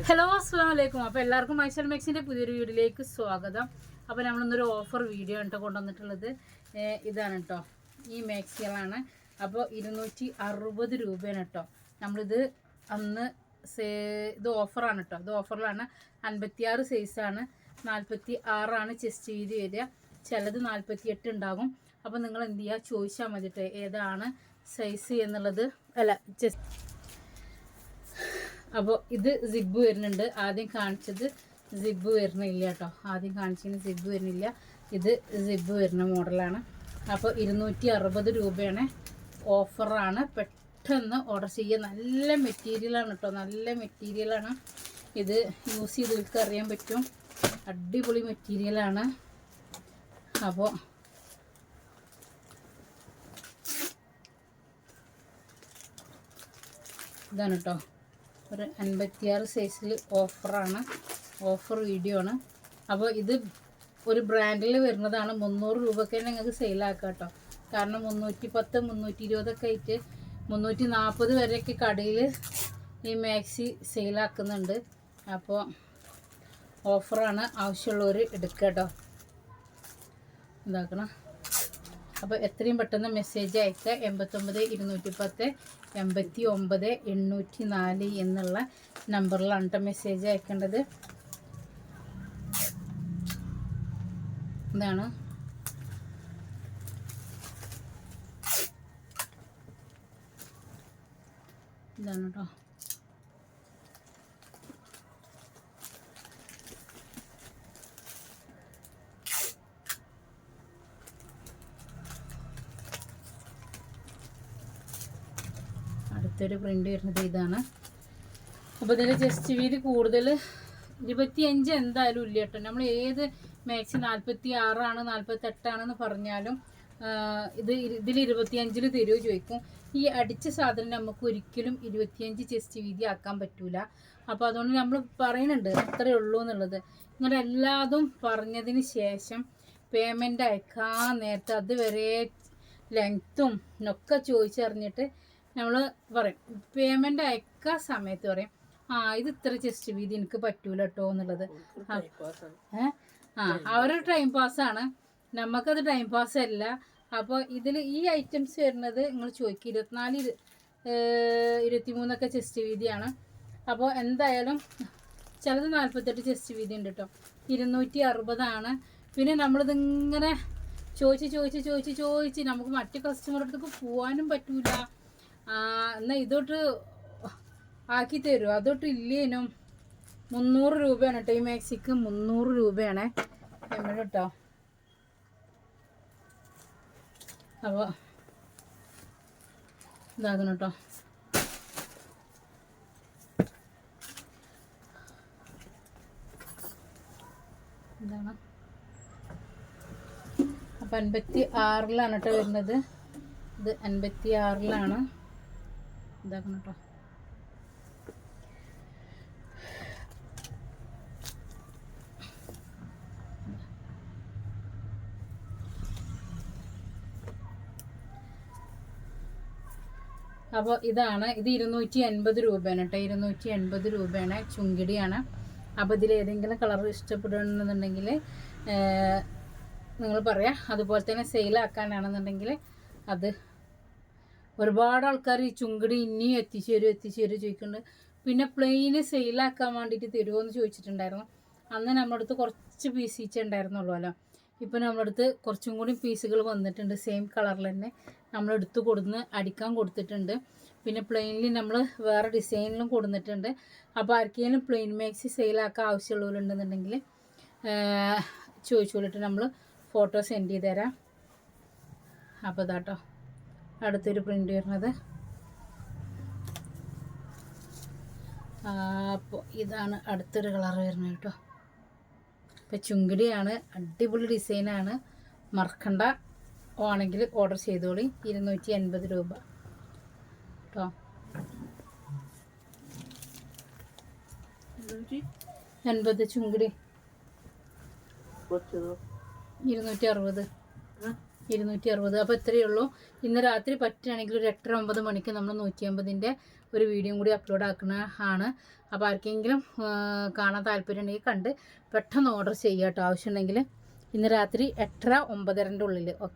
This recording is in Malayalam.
ഹലോ അസ്സലാമു അലൈക്കും. അപ്പോൾ എല്ലാവർക്കും മൈസൽ മാക്സിൻ്റെ പുതിയൊരു വീഡിയോയിലേക്ക് സ്വാഗതം. അപ്പോൾ നമ്മളിന്നൊരു ഓഫർ വീഡിയോ ആണ് കൊണ്ടുവന്നിട്ടുള്ളത്. ഇതാണ് കേട്ടോ, ഈ മാക്സികളാണ്. അപ്പോൾ 260 രൂപയാണ് കേട്ടോ. നമ്മളിത് അന്ന് ഇത് ഓഫറാണ് കേട്ടോ. ഇത് ഓഫറിലാണ്. 56 സൈസാണ്, 46 ചെസ്റ്റ് വീതി വരിക. ചിലത് 48 ഉണ്ടാകും. അപ്പോൾ നിങ്ങൾ എന്ത് ചെയ്യുക, ചോദിച്ചാൽ മതിട്ടോ ഏതാണ് സൈസ് എന്നുള്ളത്. അല്ല, ചെസ്റ്റ്. അപ്പോൾ ഇത് സിബ് വരുന്നുണ്ട്. ആദ്യം കാണിച്ചത് സിബ് വരുന്നില്ല കേട്ടോ. ആദ്യം കാണിച്ചതിന് സിബ് വരുന്നില്ല. ഇത് സിബ് വരുന്ന മോഡലാണ്. അപ്പോൾ 260 രൂപയാണ്. ഓഫറാണ്. പെട്ടെന്ന് ഓർഡർ ചെയ്യുക. നല്ല മെറ്റീരിയലാണ് കേട്ടോ, നല്ല മെറ്റീരിയലാണ്. ഇത് യൂസ് ചെയ്തവർക്ക് അറിയാൻ പറ്റും. അടിപൊളി മെറ്റീരിയലാണ്. അപ്പോൾ ഇതാണ് കേട്ടോ, ഒരു 56 സൈസിൽ ഓഫറാണ്. ഓഫർ വീഡിയോ ആണ്. അപ്പോൾ ഇത് ഒരു ബ്രാൻഡിൽ വരുന്നതാണ്. 300 രൂപയ്ക്ക് തന്നെ നിങ്ങൾക്ക് സെയിലാക്കാം കേട്ടോ. കാരണം 310, 320 ആയിട്ട് 340 വരെയൊക്കെ കടയിൽ ഈ മാക്സി സെയിലാക്കുന്നുണ്ട്. അപ്പോൾ ഓഫറാണ്. ആവശ്യമുള്ളവർ എടുക്കുക കേട്ടോ. ഇതാക്കണം. അപ്പോൾ എത്രയും പെട്ടെന്ന് മെസ്സേജ് അയക്കുക. 89 210 89 804 എന്നുള്ള നമ്പറിലാണ് കേട്ടോ മെസ്സേജ് അയക്കേണ്ടത്. ഇതാണ്. ഇതാണ് കേട്ടോ. അടുത്തൊരു പ്രിൻ്റ് വരുന്നത് ഇതാണ്. അപ്പോൾ ഇതിൽ ചെസ്റ്റ് വീതി കൂടുതൽ 25 എന്തായാലും ഇല്ല കേട്ടോ. നമ്മൾ ഏത് മാക്സി 46 48 പറഞ്ഞാലും ഇതിൽ 25 തരുമോ ചോദിക്കും. ഈ അടിച്ച സാധനം നമുക്ക് ഒരിക്കലും 25 ചെസ്റ്റ് വീതി ആക്കാൻ പറ്റൂല. അപ്പോൾ അതുകൊണ്ട് നമ്മൾ പറയുന്നുണ്ട് അത്രയേ ഉള്ളൂ എന്നുള്ളത്. ഇങ്ങനെ എല്ലാതും പറഞ്ഞതിന് ശേഷം പേയ്മെൻ്റ് അയക്കാൻ നേരത്തെ അതുവരെ ലെങ്ത്തും ഒക്കെ ചോദിച്ചറിഞ്ഞിട്ട് നമ്മൾ പറയും. പേയ്മെൻ്റ് അയക്കാൻ സമയത്ത് പറയും, ഇത് ഇത്ര ചെസ്റ്റ് വീതി എനിക്ക് പറ്റൂല കേട്ടോ എന്നുള്ളത്. അവരൊരു ടൈം പാസ്സാണ്, നമുക്കത് ടൈം പാസ് അല്ല. അപ്പോൾ ഇതിൽ ഈ ഐറ്റംസ് വരുന്നത് നിങ്ങൾ ചോദിക്കുക 24 23 ചെസ്റ്റ് വീതിയാണ്. അപ്പോൾ എന്തായാലും ചിലത് 48 ചെസ്റ്റ് വീതി ഉണ്ട് കേട്ടോ. 260 പിന്നെ നമ്മളിതിങ്ങനെ ചോദിച്ച് നമുക്ക് മറ്റു കസ്റ്റമറുടെ അടുത്തേക്ക് പോകാനും പറ്റൂല. എന്നാൽ ഇതോട്ട് ആക്കി തരും, അതൊട്ട് ഇല്ലേനും. 300 രൂപയാണ് കേട്ടോ. ഈ മാക്സിക്ക് 300 രൂപയാണ് നമ്മൾ കേട്ടോ. അപ്പോൾ ഇതാക്കണം കേട്ടോ. എന്താണ്, അപ്പം 56 കേട്ടോ വരുന്നത്. ഇത് 56 ഇതാക്കണം കേട്ടോ. അപ്പോൾ ഇതാണ്. ഇത് 280 രൂപയാണ് കേട്ടോ. 280 രൂപയാണ്. ചുങ്കിടിയാണ്. അപ്പോൾ ഇതിൽ ഏതെങ്കിലും കളർ ഇഷ്ടപ്പെടുന്നുണ്ടെങ്കിൽ നിങ്ങൾ പറയാം. അതുപോലെ തന്നെ സെയിലാക്കാനാണെന്നുണ്ടെങ്കിൽ അത് ഒരുപാട് ആൾക്കാർ ഈ ചുങ്കിടി ഇനിയും എത്തിച്ചു തരും ചോദിക്കുന്നുണ്ട്. പിന്നെ പ്ലെയിന് സെയിലാക്കാൻ വേണ്ടിയിട്ട് തരുമോ എന്ന് ചോദിച്ചിട്ടുണ്ടായിരുന്നു. അന്ന് നമ്മുടെ അടുത്ത് കുറച്ച് പീസ് ഈച്ച ഉണ്ടായിരുന്നുള്ളൂ. ഇപ്പോൾ നമ്മുടെ അടുത്ത് കുറച്ചും കൂടി പീസുകൾ വന്നിട്ടുണ്ട്. സെയിം കളറിൽ തന്നെ നമ്മളെടുത്ത് കൊടുന്ന് അടിക്കാൻ കൊടുത്തിട്ടുണ്ട്. പിന്നെ പ്ലെയിനിൽ നമ്മൾ വേറെ ഡിസൈനിലും കൊടുത്തിട്ടുണ്ട്. അപ്പോൾ ആർക്കെങ്കിലും പ്ലെയിൻ മാക്സി സെയിലാക്കാൻ ആവശ്യമുള്ളവരുണ്ടെന്നുണ്ടെങ്കിൽ ചോദിച്ചോളിട്ട് നമ്മൾ ഫോട്ടോ സെൻഡ് ചെയ്ത് തരാം. അപ്പോൾ ഇതാട്ടോ അടുത്തൊരു പ്രിൻ്റ് വരുന്നത്. അപ്പോൾ ഇതാണ് അടുത്തൊരു കളർ വരുന്നത് കേട്ടോ. ഇപ്പോൾ ചുങ്കിടിയാണ്. അടിപൊളി ഡിസൈനാണ്. മറക്കണ്ട, ആണെങ്കിൽ ഓർഡർ ചെയ്തോളി. 280 രൂപ കേട്ടോ. 280 ചുങ്കിടി 260. 260. അപ്പോൾ ഇത്രയേ ഉള്ളൂ. ഇന്ന് രാത്രി പറ്റുകയാണെങ്കിൽ ഒരു 8-9 മണിക്ക് നമ്മൾ 150ൻ്റെ ഒരു വീഡിയോ കൂടി അപ്ലോഡ് ആക്കുന്ന ആണ്. അപ്പോൾ ആർക്കെങ്കിലും കാണാൻ താല്പര്യം ഉണ്ടെങ്കിൽ കണ്ട് പെട്ടെന്ന് ഓർഡർ ചെയ്യുക കേട്ടോ. ആവശ്യമുണ്ടെങ്കിൽ ഇന്ന് രാത്രി 8:30-9:30 ഉള്ളിൽ. ഓക്കെ.